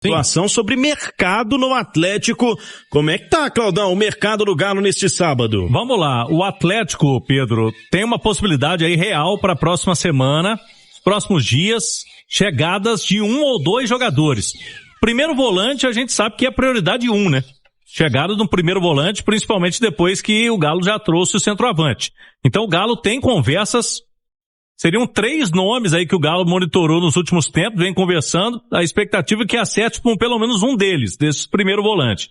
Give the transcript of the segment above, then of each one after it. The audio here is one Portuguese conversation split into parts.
Situação sobre mercado no Atlético. Como é que tá, Claudão, o mercado do Galo neste sábado? Vamos lá, o Atlético, Pedro, tem uma possibilidade aí real para a próxima semana, próximos dias, chegadas de 1 ou 2 jogadores. Primeiro volante, a gente sabe que é prioridade 1, né? Chegada de um primeiro volante, principalmente depois que o Galo já trouxe o centroavante. Então o Galo tem conversas. Seriam 3 nomes aí que o Galo monitorou nos últimos tempos, vem conversando. A expectativa é que acerte com pelo menos um deles, desse primeiro volante.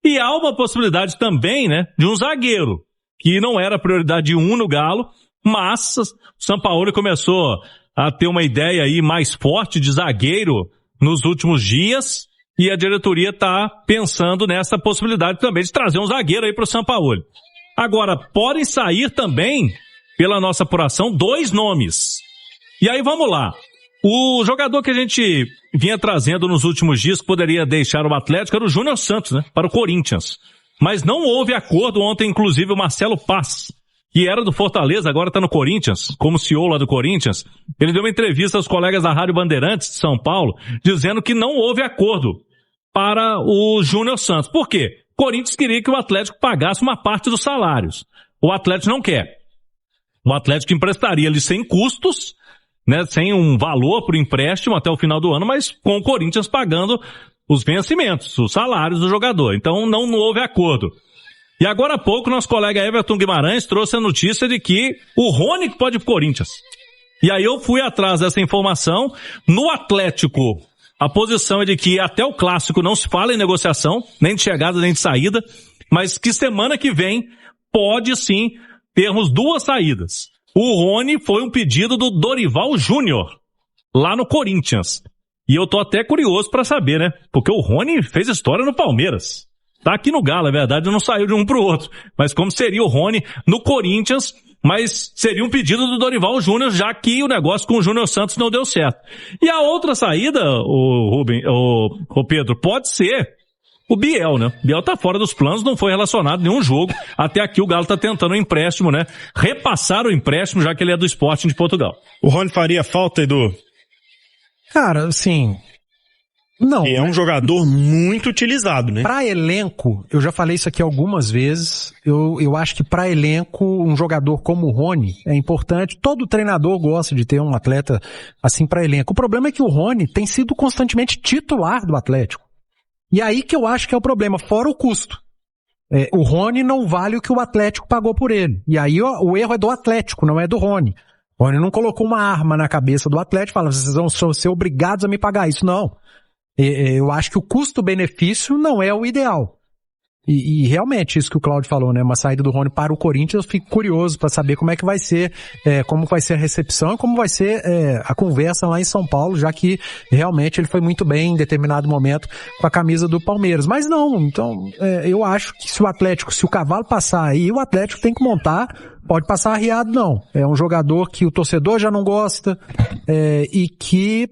E há uma possibilidade também, né, de um zagueiro, que não era prioridade 1 no Galo, mas o Sampaoli começou a ter uma ideia aí mais forte de zagueiro nos últimos dias, e a diretoria está pensando nessa possibilidade também de trazer um zagueiro aí para o Sampaoli. Agora, podem sair também, pela nossa apuração, 2 nomes. E aí vamos lá. O jogador que a gente vinha trazendo nos últimos dias que poderia deixar o Atlético era o Júnior Santos, né? Para o Corinthians. Mas não houve acordo ontem, inclusive o Marcelo Paz, que era do Fortaleza, agora está no Corinthians, como CEO lá do Corinthians. Ele deu uma entrevista aos colegas da Rádio Bandeirantes de São Paulo, dizendo que não houve acordo para o Júnior Santos. Por quê? O Corinthians queria que o Atlético pagasse uma parte dos salários. O Atlético não quer. O Atlético emprestaria ele sem custos, né, sem um valor para o empréstimo até o final do ano, mas com o Corinthians pagando os vencimentos, os salários do jogador. Então não houve acordo. E agora há pouco nosso colega Everton Guimarães trouxe a notícia de que o Rony pode ir pro Corinthians. E aí eu fui atrás dessa informação. No Atlético, a posição é de que até o clássico não se fala em negociação, nem de chegada nem de saída, mas que semana que vem pode sim termos 2 saídas. O Rony foi um pedido do Dorival Júnior, lá no Corinthians. E eu tô até curioso para saber, né? Porque o Rony fez história no Palmeiras. Tá aqui no Galo, é verdade, não saiu de um pro outro. Mas como seria o Rony no Corinthians, mas seria um pedido do Dorival Júnior, já que o negócio com o Júnior Santos não deu certo. E a outra saída, o Pedro, pode ser o Biel, né? O Biel tá fora dos planos, não foi relacionado a nenhum jogo. Até aqui o Galo tá tentando um empréstimo, né? Repassar o empréstimo, já que ele é do Sporting de Portugal. O Rony faria falta, Edu? Cara, assim, não. E é um jogador muito utilizado, né? Pra elenco, eu já falei isso aqui algumas vezes, eu acho que pra elenco, um jogador como o Rony é importante. Todo treinador gosta de ter um atleta assim pra elenco. O problema é que o Rony tem sido constantemente titular do Atlético. E aí que eu acho que é o problema, fora o custo. O Rony não vale o que o Atlético pagou por ele. E aí o erro é do Atlético, não é do Rony. O Rony não colocou uma arma na cabeça do Atlético e falou, vocês vão ser obrigados a me pagar isso. Não. Eu acho que o custo-benefício não é o ideal. E realmente, isso que o Cláudio falou, né? Uma saída do Rony para o Corinthians, eu fico curioso para saber como é que vai ser, como vai ser a recepção e como vai ser a conversa lá em São Paulo, já que realmente ele foi muito bem em determinado momento com a camisa do Palmeiras. Mas não, então, eu acho que se o cavalo passar aí, o Atlético tem que montar, pode passar arriado não. É um jogador que o torcedor já não gosta, e que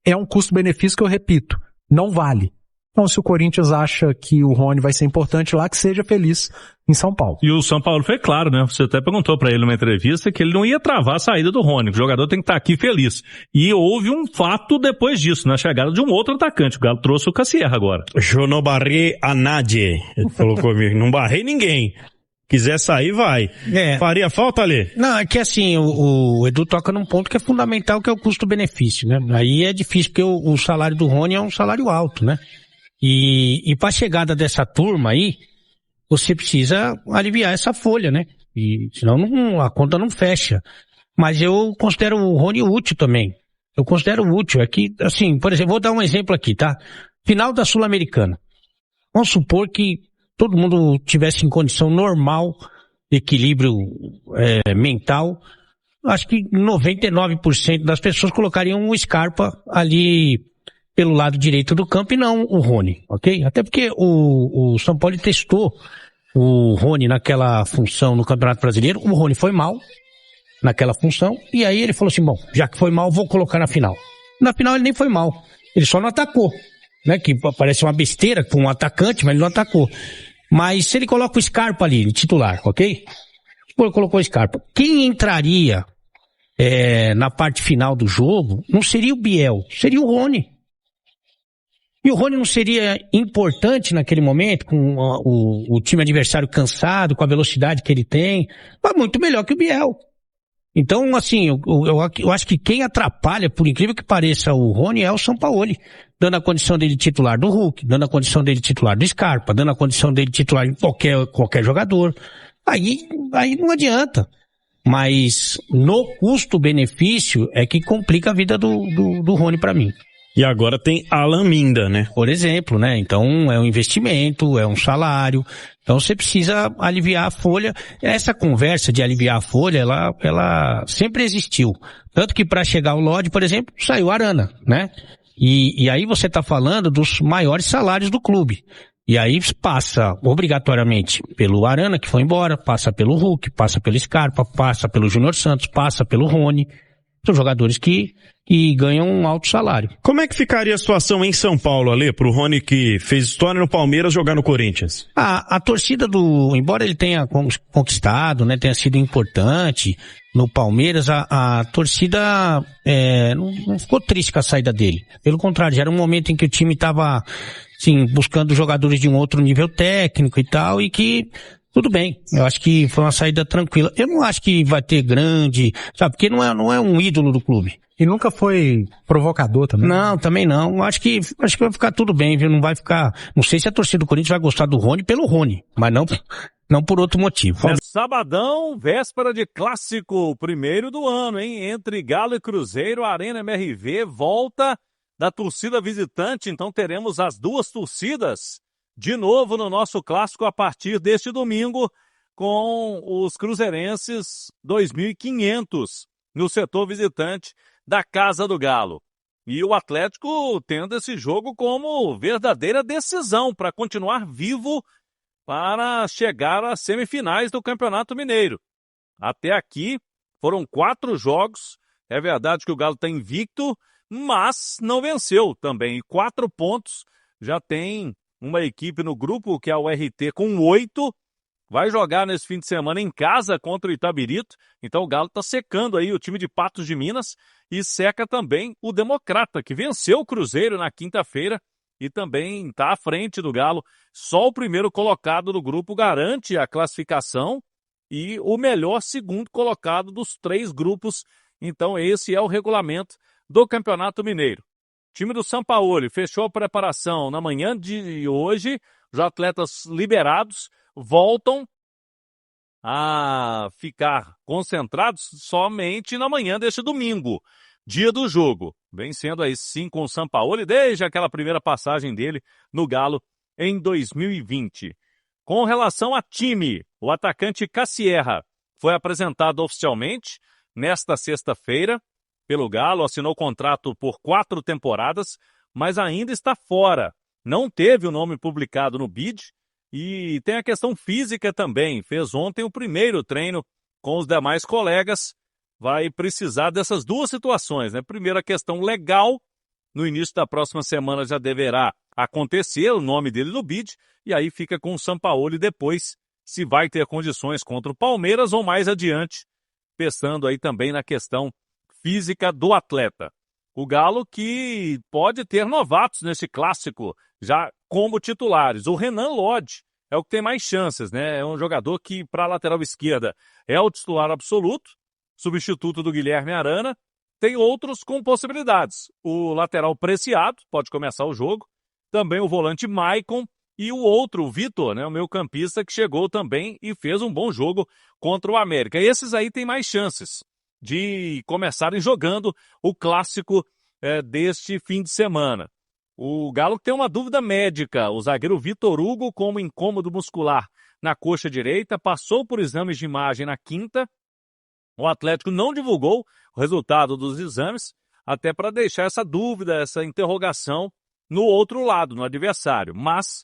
é um custo-benefício que eu repito, não vale. Então, se o Corinthians acha que o Rony vai ser importante lá, que seja feliz em São Paulo. E o São Paulo foi claro, né? Você até perguntou pra ele numa entrevista que ele não ia travar a saída do Rony. O jogador tem que estar aqui feliz. E houve um fato depois disso, na chegada de um outro atacante. O Galo trouxe o Cassierra agora. Eu não barrei a nadie. Ele falou comigo, não barrei ninguém. Quiser sair, vai. Faria falta, Alê? Não, é que assim, o Edu toca num ponto que é fundamental, que é o custo-benefício, né? Aí é difícil, porque o salário do Rony é um salário alto, né? E para a chegada dessa turma aí, você precisa aliviar essa folha, né? E senão a conta não fecha. Mas eu considero o Rony útil também. Eu considero útil. É que, assim, por exemplo, vou dar um exemplo aqui, tá? Final da Sul-Americana. Vamos supor que todo mundo tivesse em condição normal, equilíbrio mental. Acho que 99% das pessoas colocariam o Scarpa ali pelo lado direito do campo e não o Rony, ok? Até porque o São Paulo testou o Rony naquela função no Campeonato Brasileiro. O Rony foi mal naquela função e aí ele falou assim, bom, já que foi mal, vou colocar na final. Na final ele nem foi mal, ele só não atacou, né? Que parece uma besteira com um atacante, mas ele não atacou. Mas se ele coloca o Scarpa ali, titular, ok? Ele colocou o Scarpa. Quem entraria na parte final do jogo não seria o Biel, seria o Rony. E o Rony não seria importante naquele momento, com o time adversário cansado, com a velocidade que ele tem, mas muito melhor que o Biel. Então, assim, eu acho que quem atrapalha, por incrível que pareça, o Rony é o Sampaoli, dando a condição dele titular do Hulk, dando a condição dele titular do Scarpa, dando a condição dele titular em qualquer jogador. Aí não adianta. Mas no custo-benefício é que complica a vida do Rony pra mim. E agora tem Alan Minda, né? Por exemplo, né? Então é um investimento, é um salário. Então você precisa aliviar a folha. Essa conversa de aliviar a folha, ela sempre existiu. Tanto que para chegar ao Lodge, por exemplo, saiu o Arana, né? E aí você tá falando dos maiores salários do clube. E aí passa obrigatoriamente pelo Arana, que foi embora, passa pelo Hulk, passa pelo Scarpa, passa pelo Júnior Santos, passa pelo Rony. São jogadores que ganham um alto salário. Como é que ficaria a situação em São Paulo, Ale, pro Rony que fez história no Palmeiras jogar no Corinthians? A torcida embora ele tenha conquistado, né, tenha sido importante no Palmeiras, a torcida não ficou triste com a saída dele. Pelo contrário, já era um momento em que o time estava, assim, buscando jogadores de um outro nível técnico e tal, e que tudo bem, eu acho que foi uma saída tranquila. Eu não acho que vai ter grande, sabe, porque não é um ídolo do clube. E nunca foi provocador também? Não, também não. Acho que vai ficar tudo bem, viu? Não vai ficar, não sei se a torcida do Corinthians vai gostar do Rony pelo Rony, mas não por outro motivo. É sabadão, véspera de clássico, primeiro do ano, hein? Entre Galo e Cruzeiro, Arena MRV, volta da torcida visitante, então teremos as duas torcidas de novo no nosso clássico a partir deste domingo, com os cruzeirenses 2.500 no setor visitante da Casa do Galo. E o Atlético tendo esse jogo como verdadeira decisão para continuar vivo para chegar às semifinais do Campeonato Mineiro. Até aqui foram 4 jogos, é verdade que o Galo está invicto, mas não venceu também. E 4 pontos já tem uma equipe no grupo, que é o RT, com 8, vai jogar nesse fim de semana em casa contra o Itabirito. Então o Galo está secando aí o time de Patos de Minas e seca também o Democrata, que venceu o Cruzeiro na quinta-feira e também está à frente do Galo. Só o primeiro colocado do grupo garante a classificação e o melhor segundo colocado dos 3 grupos. Então esse é o regulamento do Campeonato Mineiro. O time do Sampaoli fechou a preparação na manhã de hoje. Os atletas liberados voltam a ficar concentrados somente na manhã deste domingo, dia do jogo. Vem sendo aí sim com o Sampaoli desde aquela primeira passagem dele no Galo em 2020. Com relação a time, o atacante Cassierra foi apresentado oficialmente nesta sexta-feira pelo Galo, assinou contrato por 4 temporadas, mas ainda está fora. Não teve o nome publicado no bid e tem a questão física também. Fez ontem o primeiro treino com os demais colegas. Vai precisar dessas duas situações, né? Primeiro, a questão legal. No início da próxima semana já deverá acontecer o nome dele no bid e aí fica com o Sampaoli depois, se vai ter condições contra o Palmeiras ou mais adiante, pensando aí também na questão física do atleta. O Galo que pode ter novatos nesse clássico, já como titulares. O Renan Lodge é o que tem mais chances, né? É um jogador que, para a lateral esquerda, é o titular absoluto, substituto do Guilherme Arana. Tem outros com possibilidades. O lateral Preciado, pode começar o jogo. Também o volante Maicon e o outro, o Vitor, né? O meio-campista que chegou também e fez um bom jogo contra o América. Esses aí têm mais chances de começarem jogando o clássico deste fim de semana. O Galo tem uma dúvida médica. O zagueiro Vitor Hugo, com um incômodo muscular na coxa direita, passou por exames de imagem na quinta. O Atlético não divulgou o resultado dos exames, até para deixar essa dúvida, essa interrogação no outro lado, no adversário. Mas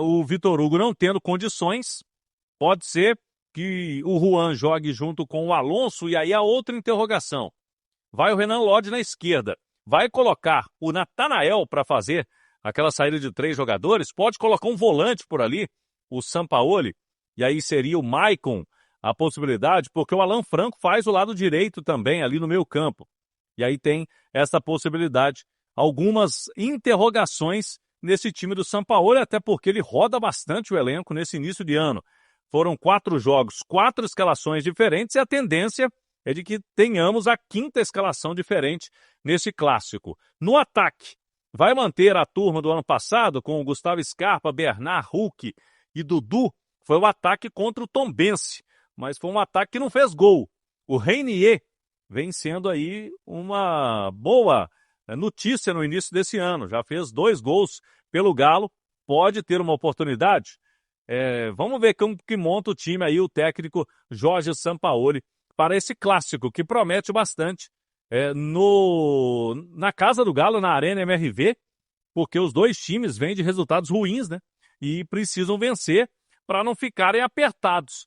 o Vitor Hugo não tendo condições, pode ser que o Juan jogue junto com o Alonso, e aí a outra interrogação. Vai o Renan Lodge na esquerda. Vai colocar o Natanael para fazer aquela saída de 3 jogadores? Pode colocar um volante por ali, o Sampaoli, e aí seria o Maicon a possibilidade, porque o Alan Franco faz o lado direito também ali no meio campo. E aí tem essa possibilidade algumas interrogações nesse time do Sampaoli, até porque ele roda bastante o elenco nesse início de ano. Foram 4 jogos, 4 escalações diferentes, e a tendência é de que tenhamos a 5ª escalação diferente nesse clássico. No ataque, vai manter a turma do ano passado com o Gustavo Scarpa, Bernard, Hulk e Dudu. Foi o ataque contra o Tombense, mas foi um ataque que não fez gol. O Reinier vem sendo aí uma boa notícia no início desse ano. Já fez 2 gols pelo Galo, pode ter uma oportunidade. Vamos ver como que monta o time aí o técnico Jorge Sampaoli para esse clássico, que promete bastante na casa do Galo, na Arena MRV, porque os 2 times vêm de resultados ruins, né? E precisam vencer para não ficarem apertados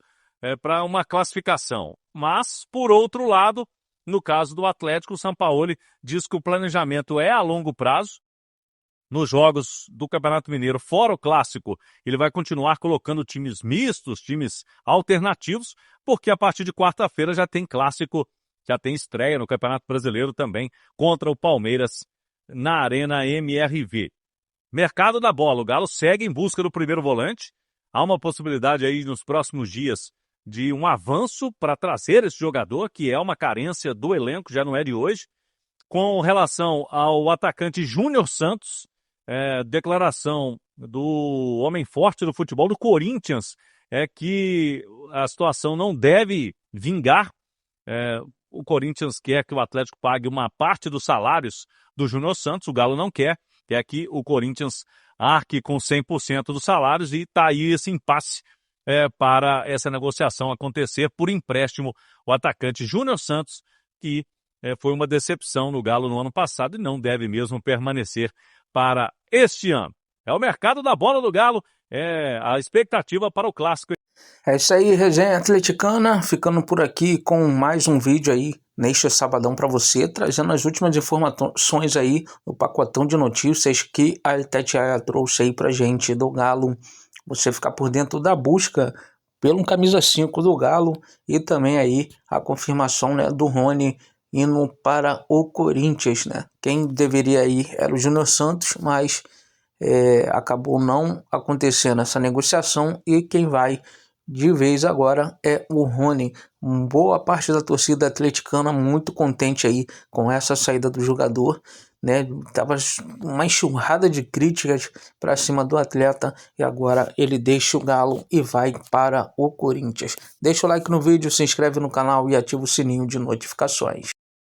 para uma classificação. Mas, por outro lado, no caso do Atlético, o Sampaoli diz que o planejamento é a longo prazo. Nos jogos do Campeonato Mineiro, fora o clássico, ele vai continuar colocando times mistos, times alternativos, porque a partir de quarta-feira já tem clássico, já tem estreia no Campeonato Brasileiro também contra o Palmeiras na Arena MRV. Mercado da bola, o Galo segue em busca do primeiro volante. Há uma possibilidade aí nos próximos dias de um avanço para trazer esse jogador, que é uma carência do elenco, já não é de hoje. Com relação ao atacante Júnior Santos, declaração do homem forte do futebol do Corinthians é que a situação não deve vingar. O Corinthians quer que o Atlético pague uma parte dos salários do Júnior Santos, o Galo não quer que o Corinthians arque com 100% dos salários, e está aí esse impasse para essa negociação acontecer por empréstimo. O atacante Júnior Santos, que foi uma decepção no Galo no ano passado e não deve mesmo permanecer para este ano. É o mercado da bola do Galo, a expectativa para o clássico. É isso aí, resenha atleticana, ficando por aqui com mais um vídeo aí neste sabadão para você, trazendo as últimas informações aí no pacotão de notícias que a Itatiaia trouxe aí pra gente do Galo. Você ficar por dentro da busca pelo camisa 5 do Galo, e também aí a confirmação, né, do Rony indo para o Corinthians, né? Quem deveria ir era o Júnior Santos, mas acabou não acontecendo essa negociação, e quem vai de vez agora é o Rony. Boa parte da torcida atleticana muito contente aí com essa saída do jogador, né? Tava uma enxurrada de críticas para cima do atleta, e agora ele deixa o Galo e vai para o Corinthians. Deixa o like no vídeo, se inscreve no canal e ativa o sininho de notificações.